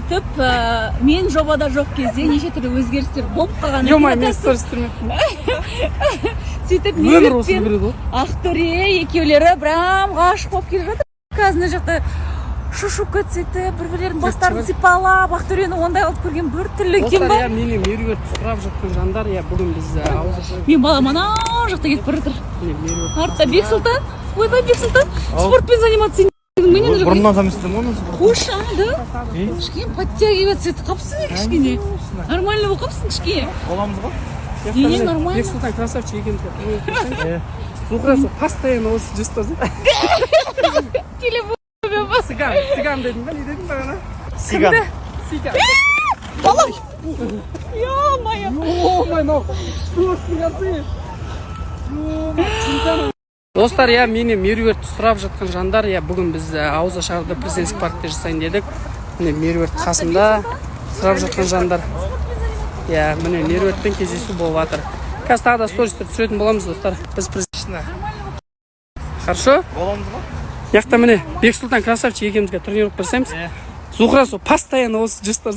сөйтіп мен жобада жоқ кезде неше түрлі өзгерістер болып қалған. Ё-моё, мен сторис түсірмеппін. Сөйтіп Меруерт пен Ақтөре екеулері прям ғашық болып келе жатыр. Қазір мына жақта шушукет сөйтіп бір-бірлерінің бастарын сипалап, Ақтөрені ондай алып көрген бір түрлі екен ба? Достар, мені Меруертті сұрап жатқан жандар, бүгін біз ауыз ашып. Мен балам анау жақта кетіп бара жатыр. Артта Бексұлтан, ойбай Бексұлтан, спортпен заниматься бұрыннан заместитель ғой. Қош, да? Кішкене подтягивать сөйтіп қапсың кішкене. Нормально болып қапсың кішкене. Боламыз ғой. Не, нормально. Бексұлтан красавчик екен. Зухрасы постоянно осы жастар. Телефон. Сиган дедім ба, не дедім бағана? Сиган. Сиган. Балам! Ё-моё! Ё-моё, что сигансы? Достар, мені Меруертті сұрап жатқан жандар, бүгін біз Ауыза шағырда президенттік паркте жасайын дедік. Міне Меруерт қасында сұрап жатқан жандар. Міне Меруертпен кездесу болып жатыр. Қазір тағы да стористер түсіретін боламыз, достар. Біз президентіне. Хорошо? Боламыз ғой. Яқта міне Бексұлтан красавчик екеумізге тренировка жасаймыз. Зухрасы постоянно осы жастар.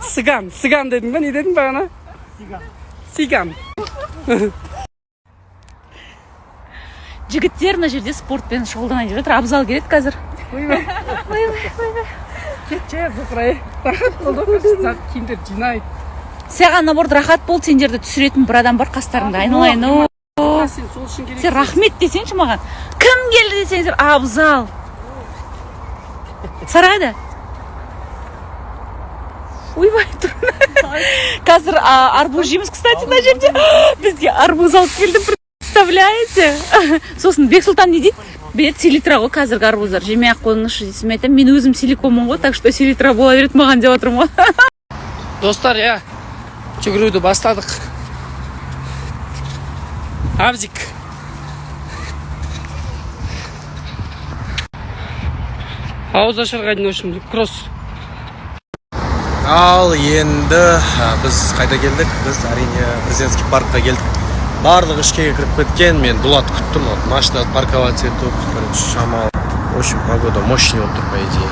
Сиган дедің ба, не дедің бағана? Сиган. Жігіттер мына жерде спортпен шұғылданып жатыр. Абзал келеді қазір. Кетші, Зухрай. Рахат болды, киімдер жинай. Саған наоборот рахат болды, сендерді түсіретін бір адам бар қастарында. Айналайын. Сен рахмет десеңші маған. Кім келді десеңіздер, Абзал. Сарайда. Ойбай тұр. Қазір арбуз жейміз, кстати, на жерде. Бізге арбуз алып келді, представляете? Сосын Бексұлтан не дейді? Бет селитра ғой қазіргі арбуздар. Жемей ақ қойыңызшы дейсім айтам. Мен өзім силиконмын ғой, так что селитра бола береді маған деп отырмын ғой. Достар, жүгіруді бастадық. Абзик. Ауыз ашарға дейін өшім, кросс. Ал енді біз қайда келдік? Біз әрине президентский паркқа келдік. Барлық ішкеге кіріп кеткен, мен Дулат күттім. Машина парковать етіп, шамал. В общем, погода мощный отыр, по идее.